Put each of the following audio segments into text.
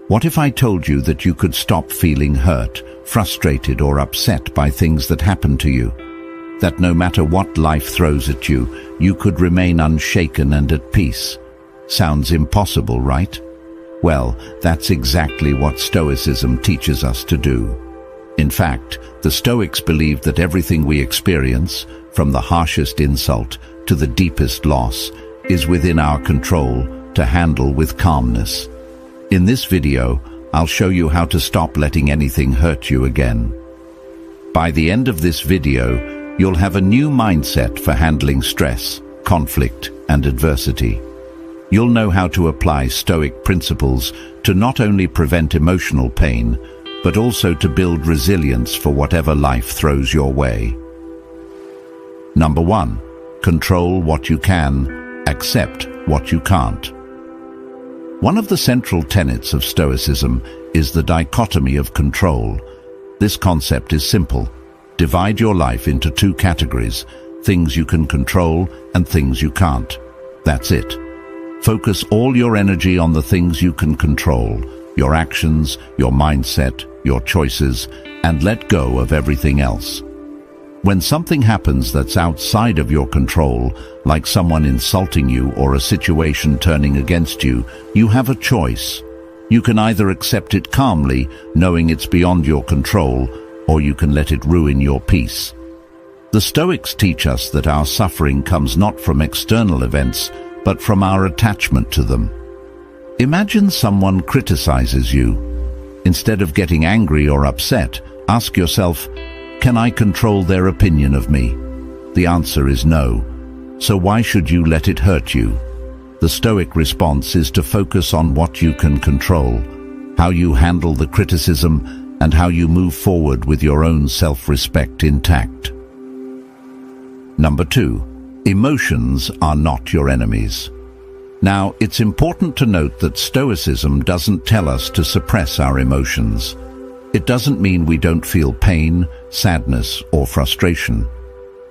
What if I told you that you could stop feeling hurt, frustrated, or upset by things that happen to you? That no matter what life throws at you, you could remain unshaken and at peace. Sounds impossible, right? Well, that's exactly what Stoicism teaches us to do. In fact, the Stoics believed that everything we experience, from the harshest insult to the deepest loss, is within our control to handle with calmness. In this video, I'll show you how to stop letting anything hurt you again. By the end of this video, you'll have a new mindset for handling stress, conflict, and adversity. You'll know how to apply Stoic principles to not only prevent emotional pain, but also to build resilience for whatever life throws your way. Number 1. Control what you can, accept what you can't. One of the central tenets of Stoicism is the dichotomy of control. This concept is simple. Divide your life into two categories, things you can control and things you can't. That's it. Focus all your energy on the things you can control, your actions, your mindset, your choices, and let go of everything else. When something happens that's outside of your control, like someone insulting you or a situation turning against you, you have a choice. You can either accept it calmly, knowing it's beyond your control, or you can let it ruin your peace. The Stoics teach us that our suffering comes not from external events, but from our attachment to them. Imagine someone criticizes you. Instead of getting angry or upset, ask yourself, can I control their opinion of me? The answer is no. So why should you let it hurt you? The Stoic response is to focus on what you can control, how you handle the criticism, and how you move forward with your own self-respect intact. Number 2. Emotions are not your enemies. Now, it's important to note that Stoicism doesn't tell us to suppress our emotions. It doesn't mean we don't feel pain, sadness, or frustration.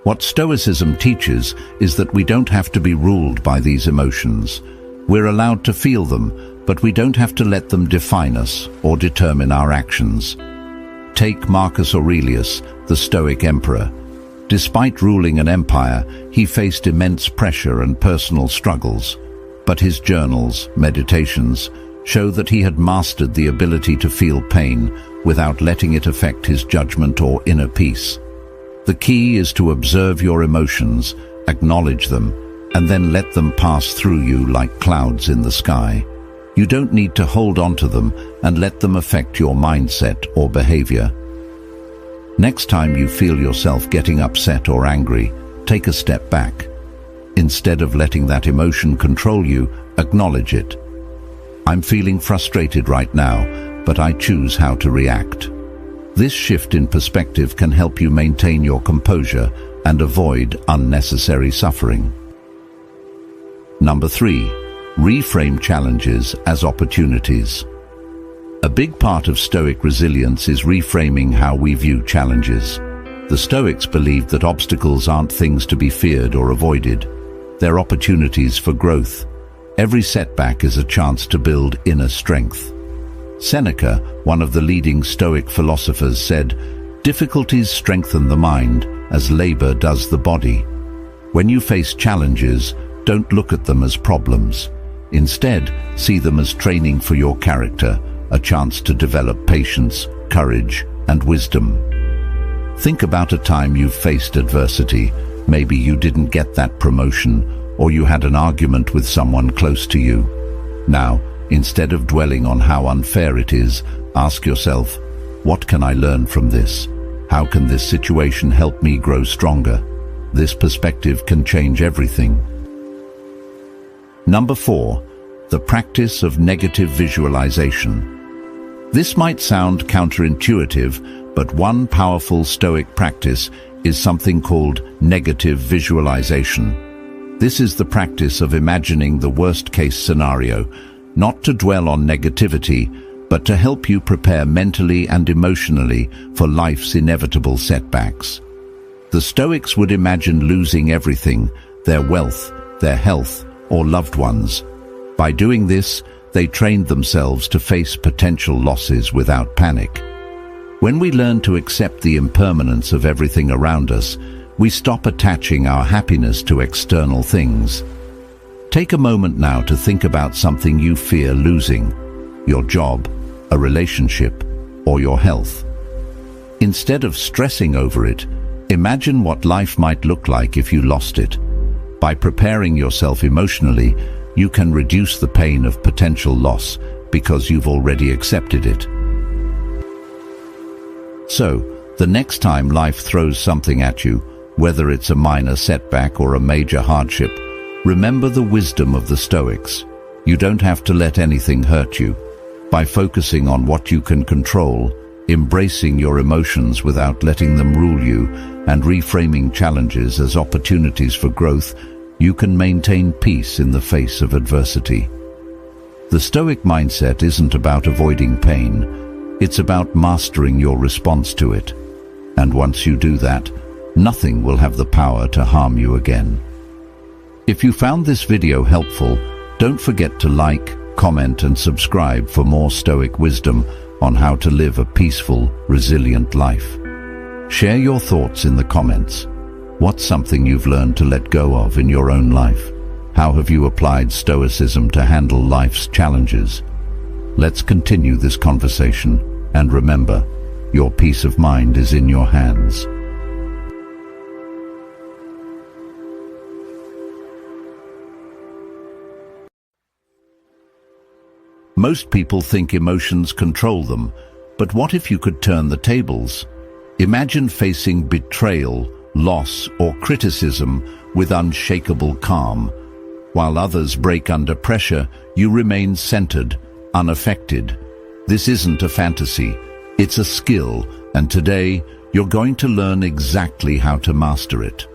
What Stoicism teaches is that we don't have to be ruled by these emotions. We're allowed to feel them, but we don't have to let them define us or determine our actions. Take Marcus Aurelius, the Stoic emperor. Despite ruling an empire, he faced immense pressure and personal struggles. But his journals, meditations, show that he had mastered the ability to feel pain without letting it affect his judgment or inner peace. The key is to observe your emotions, acknowledge them, and then let them pass through you like clouds in the sky. You don't need to hold on to them and let them affect your mindset or behavior. Next time you feel yourself getting upset or angry, take a step back. Instead of letting that emotion control you, acknowledge it. I'm feeling frustrated right now, but I choose how to react. This shift in perspective can help you maintain your composure and avoid unnecessary suffering. Number 3. Reframe challenges as opportunities. A big part of Stoic resilience is reframing how we view challenges. The Stoics believed that obstacles aren't things to be feared or avoided. They're opportunities for growth. Every setback is a chance to build inner strength. Seneca, one of the leading Stoic philosophers, said, "Difficulties strengthen the mind as labor does the body." When you face challenges, don't look at them as problems. Instead, see them as training for your character, a chance to develop patience, courage, and wisdom. Think about a time you've faced adversity. Maybe you didn't get that promotion, or you had an argument with someone close to you. Now, instead of dwelling on how unfair it is, ask yourself, what can I learn from this? How can this situation help me grow stronger? This perspective can change everything. Number 4. The practice of negative visualization. This might sound counterintuitive, but one powerful Stoic practice is something called negative visualization. This is the practice of imagining the worst-case scenario, not to dwell on negativity, but to help you prepare mentally and emotionally for life's inevitable setbacks. The Stoics would imagine losing everything, their wealth, their health, or loved ones. By doing this, They trained themselves to face potential losses without panic. When we learn to accept the impermanence of everything around us, we stop attaching our happiness to external things. Take a moment now to think about something you fear losing: your job, a relationship, or your health. Instead of stressing over it, imagine what life might look like if you lost it. By preparing yourself emotionally, you can reduce the pain of potential loss because you've already accepted it. So, the next time life throws something at you, whether it's a minor setback or a major hardship, remember the wisdom of the Stoics. You don't have to let anything hurt you. By focusing on what you can control, embracing your emotions without letting them rule you, and reframing challenges as opportunities for growth, you can maintain peace in the face of adversity. The Stoic mindset isn't about avoiding pain. It's about mastering your response to it. And once you do that, nothing will have the power to harm you again. If you found this video helpful, don't forget to like, comment and subscribe for more Stoic wisdom on how to live a peaceful, resilient life. Share your thoughts in the comments. What's something you've learned to let go of in your own life? How have you applied Stoicism to handle life's challenges? Let's continue this conversation, and remember, your peace of mind is in your hands. Most people think emotions control them, but what if you could turn the tables? Imagine facing betrayal, loss, or criticism with unshakable calm. While others break under pressure, you remain centered, unaffected. This isn't a fantasy, it's a skill, and today you're going to learn exactly how to master it.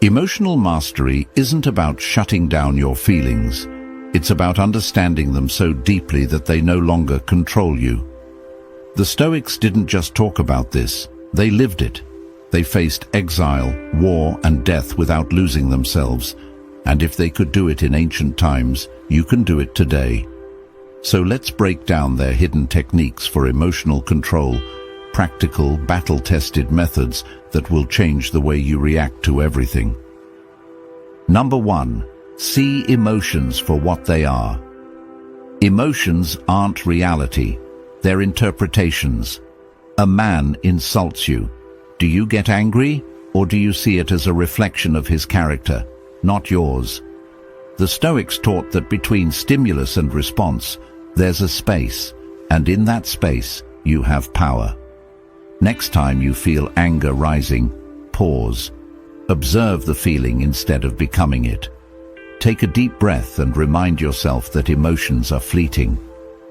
Emotional mastery isn't about shutting down your feelings. It's about understanding them so deeply that they no longer control you. The Stoics didn't just talk about this, they lived it. They faced exile, war, and death without losing themselves. And if they could do it in ancient times, you can do it today. So let's break down their hidden techniques for emotional control, practical, battle-tested methods that will change the way you react to everything. Number 1. See emotions for what they are. Emotions aren't reality, they're interpretations. A man insults you. Do you get angry, or do you see it as a reflection of his character, not yours? The Stoics taught that between stimulus and response, there's a space, and in that space, you have power. Next time you feel anger rising, pause. Observe the feeling instead of becoming it. Take a deep breath and remind yourself that emotions are fleeting.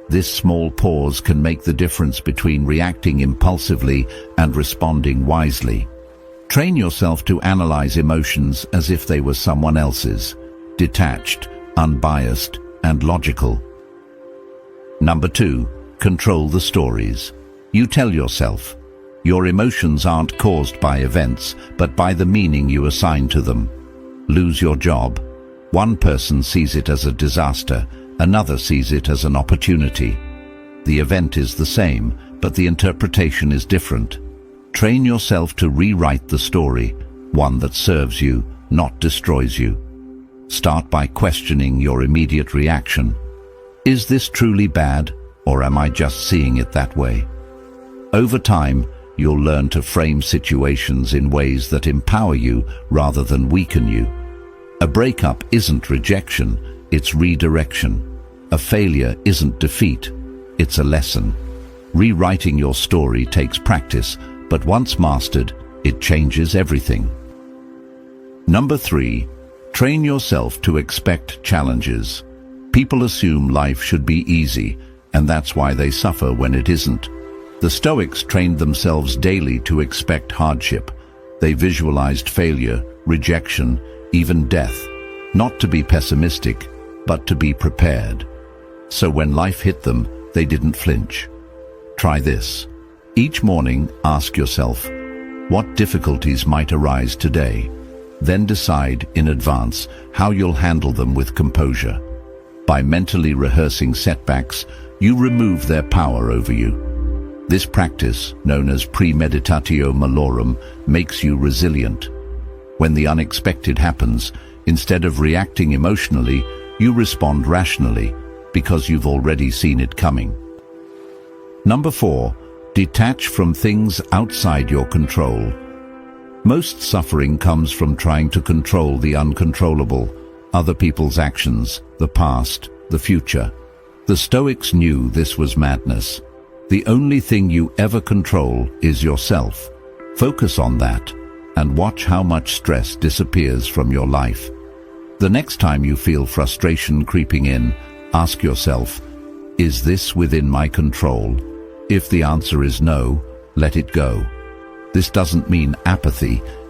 This small pause can make the difference between reacting impulsively and responding wisely. Train yourself to analyze emotions as if they were someone else's, detached, unbiased, and logical. Number 2, control the stories. You tell yourself. Your emotions aren't caused by events, but by the meaning you assign to them. Lose your job. One person sees it as a disaster, another sees it as an opportunity. The event is the same, but the interpretation is different. Train yourself to rewrite the story, one that serves you, not destroys you. Start by questioning your immediate reaction. Is this truly bad, or am I just seeing it that way? Over time, you'll learn to frame situations in ways that empower you rather than weaken you. A breakup isn't rejection, it's redirection. A failure isn't defeat, it's a lesson. Rewriting your story takes practice, but once mastered, it changes everything. Number 3, train yourself to expect challenges. People assume life should be easy, and that's why they suffer when it isn't. The Stoics trained themselves daily to expect hardship. They visualized failure, rejection, even death, not to be pessimistic, but to be prepared. So when life hit them, they didn't flinch. Try this. Each morning, ask yourself, what difficulties might arise today? Then decide in advance how you'll handle them with composure. By mentally rehearsing setbacks, you remove their power over you. This practice, known as premeditatio malorum, makes you resilient. When the unexpected happens, instead of reacting emotionally, you respond rationally, because you've already seen it coming. Number 4, detach from things outside your control. Most suffering comes from trying to control the uncontrollable, other people's actions, the past, the future. The Stoics knew this was madness. The only thing you ever control is yourself. Focus on that, and watch how much stress disappears from your life. The next time you feel frustration creeping in, ask yourself, is this within my control? If the answer is no, let it go. This doesn't mean apathy.